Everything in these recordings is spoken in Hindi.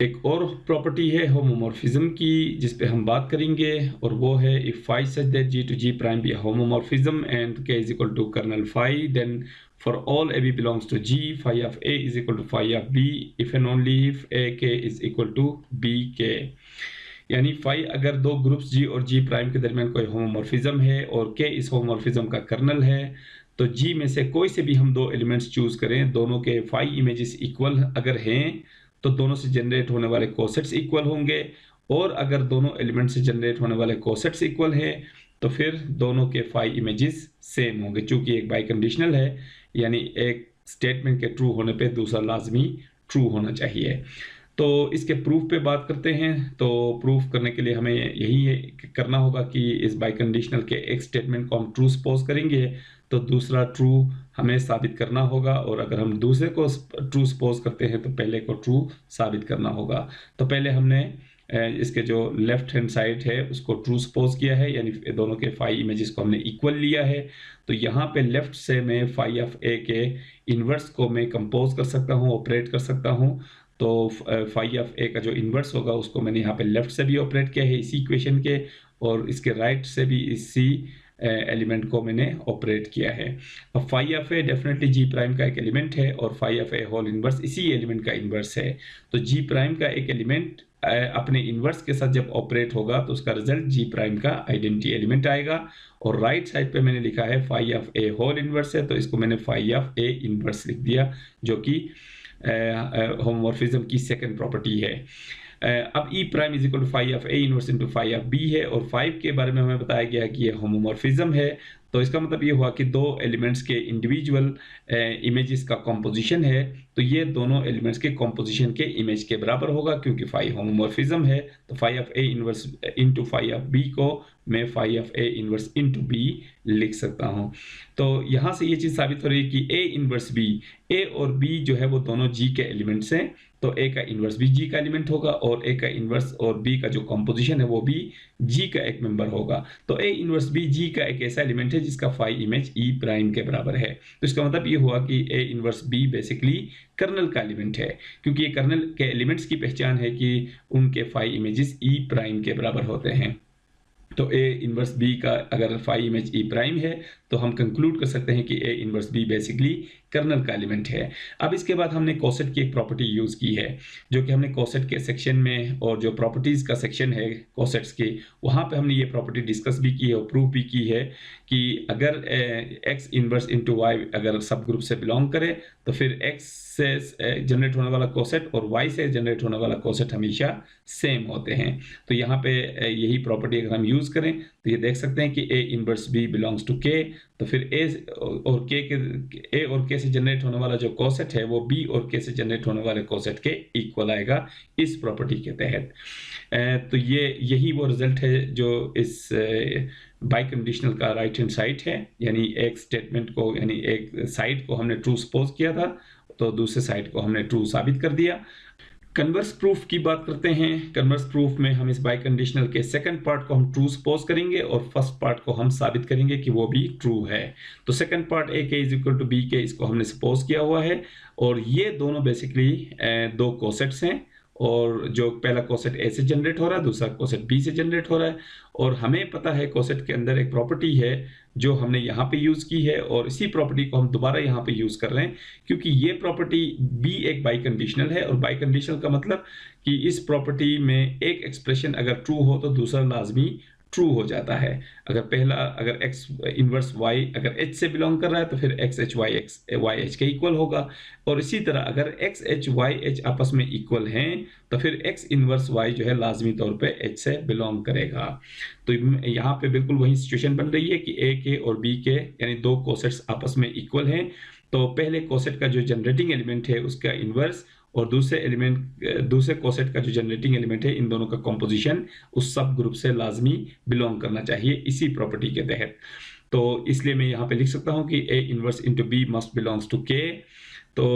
एक और प्रॉपर्टी है होमोमॉर्फिज्म की जिस पे हम बात करेंगे, और वो है if phi such that g to g prime be a homomorphism and k is equal to kernel phi, then for all ab belongs to g, phi of a is equal to phi of b if and only if a k is equal to b k। यानी फाई अगर दो ग्रुप्स g और g प्राइम के दरमियान कोई होमोमॉर्फिज्म है और k इस होमोमॉर्फिज्म का कर्नल है, तो g में से कोई से भी हम दो एलिमेंट्स चूज करें, दोनों के फाई इमेजेस इक्वल अगर हैं तो दोनों से जनरेट होने वाले कोसेट्स इक्वल होंगे, और अगर दोनों एलिमेंट से जनरेट होने वाले कोसेट्स इक्वल हैं तो फिर दोनों के फाई इमेजेस सेम होंगे। चूंकि एक बाई कंडीशनल है, यानी एक स्टेटमेंट के ट्रू होने पे दूसरा लाजमी ट्रू होना चाहिए। तो इसके प्रूफ पे बात करते हैं। तो प्रूफ करने के लिए हमें यही करना होगा कि इस बाई कंडीशनल के एक स्टेटमेंट को हम ट्रू सपोज करेंगे तो दूसरा ट्रू हमें साबित करना होगा, और अगर हम दूसरे को ट्रू सपोज करते हैं तो पहले को ट्रू साबित करना होगा। तो पहले हमने इसके जो लेफ्ट हैंड साइड है उसको ट्रू सपोज किया है, यानी दोनों के फाई इमेजेस को हमने इक्वल लिया है। तो यहाँ पे लेफ्ट से मैं फाई ऑफ ए के इन्वर्स को मैं कंपोज कर सकता हूँ, ऑपरेट कर सकता हूँ। तो फाई ऑफ ए का जो इन्वर्स होगा उसको मैंने यहाँ पे लेफ्ट से भी ऑपरेट किया है इसी इक्वेशन के, और इसके राइट से भी इसी एलिमेंट को मैंने ऑपरेट किया है। अब phi of A definitely G prime का एक एलिमेंट है और phi of A whole inverse इसी एलिमेंट का इनवर्स है। तो जी प्राइम का एक एलिमेंट अपने इनवर्स के साथ जब ऑपरेट होगा तो उसका रिजल्ट जी प्राइम का आइडेंटिटी एलिमेंट आएगा। और राइट साइड पे मैंने लिखा है phi of A whole inverse है, तो इसको मैंने फाई ऑफ ए इनवर्स लिख दिया, जो कि होमोमॉर्फिज्म की सेकंड प्रॉपर्टी है। अब e prime is equal to phi of A inverse into phi of b है, और 5 के बारे में हमें बताया गया कि ये होमोमॉर्फिज्म है। तो इसका मतलब ये हुआ कि दो एलिमेंट्स के इंडिविजुअल इमेजेस का कॉम्पोजिशन है, तो ये दोनों एलिमेंट्स के कॉम्पोजिशन के इमेज के बराबर होगा, क्योंकि फाई होमोमॉर्फिज्म है। तो phi of A inverse into phi of B को मैं phi of A inverse into B लिख सकता हूँ। तो यहाँ से ये चीज़ साबित हो रही है कि ए इनवर्स बी, ए और बी जो है वो दोनों जी के एलिमेंट्स हैं, तो ए का इन्वर्स भी जी का एलिमेंट होगा, और ए का इन्वर्स और बी का जो कंपोजिशन है वो भी जी का एक मेंबर होगा। तो ए इन्वर्स बी जी का एक ऐसा एलिमेंट है जिसका फाई इमेज ई प्राइम के बराबर है। तो इसका मतलब ये हुआ कि A inverse B basically kernel का एलिमेंट है, क्योंकि ये कर्नल के एलिमेंट्स की पहचान है कि उनके फाई इमेजेस ई प्राइम के बराबर होते हैं। तो ए इनवर्स बी का अगर फाई इमेज ई प्राइम है तो हम कंक्लूड कर सकते हैं कि A inverse B basically kernel का एलिमेंट है। अब इसके बाद हमने कोसेट की एक प्रॉपर्टी यूज़ की है, जो कि हमने कोसेट के सेक्शन में, और जो प्रॉपर्टीज़ का सेक्शन है कोसेट्स के, वहाँ पे हमने ये प्रॉपर्टी डिस्कस भी की है और प्रूव भी की है कि अगर एक्स इनवर्स इंटू वाई अगर सब ग्रुप से बिलोंग करे तो फिर एक्स से जनरेट होने वाला कोसेट और वाई से जनरेट होने वाला कोसेट हमेशा सेम होते हैं। तो यहाँ पे यही प्रॉपर्टी अगर हम यूज़ करें तो ये देख सकते हैं कि A inverse B belongs to K, तो फिर ए और के से जनरेट होने वाला जो कोसेट है वो बी और के से जनरेट होने वाले कोसेट के इक्वल आएगा इस प्रॉपर्टी के तहत। तो यही वो रिजल्ट है जो इस बाई कंडीशनल का राइट हैंड साइड है, यानी एक स्टेटमेंट को, यानी एक साइड को हमने ट्रू सपोज किया था तो दूसरे साइड को हमने ट्रू साबित कर दिया। कन्वर्स प्रूफ की बात करते हैं। कन्वर्स प्रूफ में हम इस बाई कंडीशनल के सेकंड पार्ट को हम ट्रू सपोज करेंगे और फर्स्ट पार्ट को हम साबित करेंगे कि वो भी ट्रू है। तो सेकंड पार्ट ए के इज इक्वल टू बी के, इसको हमने सपोज किया हुआ है, और ये दोनों बेसिकली दो कोसेट्स हैं, और जो पहला कोसेट ए से जनरेट हो रहा है, दूसरा कोसेट बी से जनरेट हो रहा है। और हमें पता है कोसेट के अंदर एक प्रॉपर्टी है जो हमने यहाँ पे यूज़ की है, और इसी प्रॉपर्टी को हम दोबारा यहाँ पे यूज़ कर रहे हैं, क्योंकि ये प्रॉपर्टी बी एक बाई कंडीशनल है, और बाई कंडीशनल का मतलब कि इस प्रॉपर्टी में एक एक्सप्रेशन अगर ट्रू हो तो दूसरा लाजमी ट्रू हो जाता है। अगर x इनवर्स y अगर h से बिलोंग कर रहा है तो फिर x h y h के इक्वल होगा, और इसी तरह अगर x h y h आपस में इक्वल हैं तो फिर x इनवर्स y जो है लाजमी तौर पे h से बिलोंग करेगा। तो यहाँ पे बिल्कुल वही सिचुएशन बन रही है कि a के और b के यानी दो कोसेट्स आपस में इक्वल हैं, तो पहले कोसेट का जो जनरेटिंग एलिमेंट है उसका इनवर्स और दूसरे कोसेट का जो जनरेटिंग एलिमेंट है, इन दोनों का कंपोजिशन उस सब ग्रुप से लाजमी बिलोंग करना चाहिए इसी प्रॉपर्टी के तहत। तो इसलिए मैं यहाँ पे लिख सकता हूँ कि A inverse into B must belongs to K. तो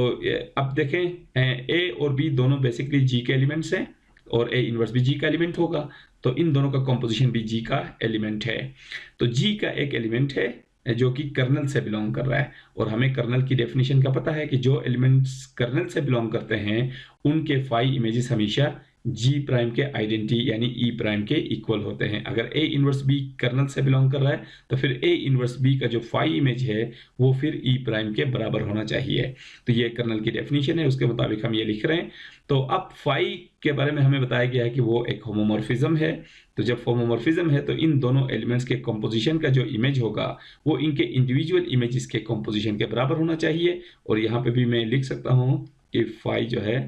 अब देखें ए और बी दोनों बेसिकली जी के एलिमेंट्स हैं, और ए इनवर्स भी जी का एलिमेंट होगा, तो इन दोनों का कंपोजिशन भी जी का एलिमेंट है। तो जी का एक एलिमेंट है जो कि कर्नल से बिलोंग कर रहा है, और हमें कर्नल की डेफिनेशन का पता है कि जो एलिमेंट्स कर्नल से बिलोंग करते हैं उनके फाई इमेजेस हमेशा G प्राइम के आइडेंटिटी यानी E प्राइम के इक्वल होते हैं। अगर A इनवर्स B कर्नल से बिलोंग कर रहा है तो फिर A इनवर्स B का जो फाई इमेज है वो फिर E प्राइम के बराबर होना चाहिए। तो ये कर्नल की डेफिनेशन है, उसके मुताबिक हम ये लिख रहे हैं। तो अब फाई के बारे में हमें बताया गया है कि वो एक होमोमॉर्फिज्म है। तो जब होमोमॉर्फिज्म है तो इन दोनों एलिमेंट्स के कंपोजिशन का जो इमेज होगा वो इनके इंडिविजुअल इमेजेस के कंपोजिशन के बराबर होना चाहिए। और यहाँ पे भी मैं लिख सकता हूँ कि फाई जो है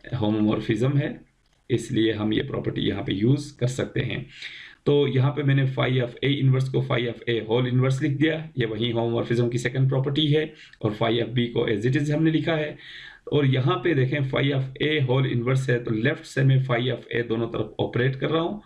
होमोमॉर्फिज्म है, इसलिए हम ये प्रॉपर्टी यहाँ पे यूज़ कर सकते हैं। तो यहाँ पे मैंने फाई ऑफ ए इनवर्स को phi of A whole inverse लिख दिया, ये वही होमोमॉर्फिज्म की सेकंड प्रॉपर्टी है। और फाई ऑफ बी को एज इट इज हमने लिखा है। और यहाँ पे देखें phi of A whole inverse है तो लेफ्ट से मैं फाई ऑफ ए दोनों तरफ ऑपरेट कर रहा हूँ।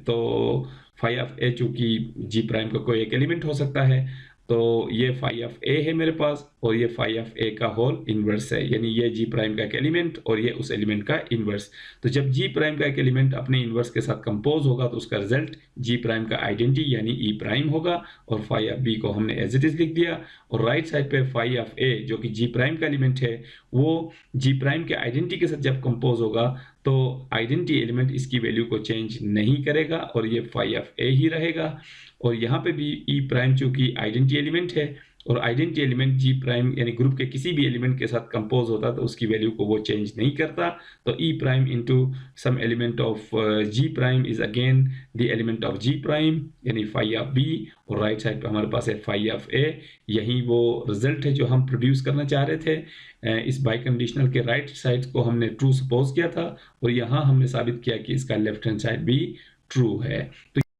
तो फाई ऑफ ए चूंकि जी प्राइम का कोई एक एलिमेंट हो सकता है, तो ये फाई ऑफ ए है मेरे पास और ये फाई ऑफ ए का होल इनवर्स है, यानी ये जी प्राइम का एक एलिमेंट और ये उस एलिमेंट का इनवर्स। तो जब जी प्राइम का एक एलिमेंट अपने इनवर्स के साथ कंपोज होगा तो उसका रिजल्ट जी प्राइम का आइडेंटिटी यानी ई प्राइम होगा। और फाई ऑफ बी को हमने एज इट इज लिख दिया। और राइट साइड पे फाई ऑफ ए जो कि जी प्राइम का एलिमेंट है वो जी प्राइम के आइडेंटिटी के साथ जब कंपोज होगा तो आइडेंटिटी एलिमेंट इसकी वैल्यू को चेंज नहीं करेगा और ये फाई ऑफ ए ही रहेगा। और यहाँ पे भी ई प्राइम चूंकि आइडेंटिटी एलिमेंट है और आइडेंटिटी एलिमेंट जी प्राइम यानी ग्रुप के किसी भी एलिमेंट के साथ कंपोज होता तो उसकी वैल्यू को वो चेंज नहीं करता। तो e prime into some element of g prime is again the element of g prime यानी फाई ऑफ बी। और राइट साइड पे हमारे पास है फाई ऑफ ए। यही वो रिजल्ट है जो हम प्रोड्यूस करना चाह रहे थे। इस बाई कंडीशनल के राइट साइड को हमने ट्रू सपोज किया था और यहाँ हमने साबित किया कि इसका लेफ्ट हैंड साइड भी ट्रू है। तो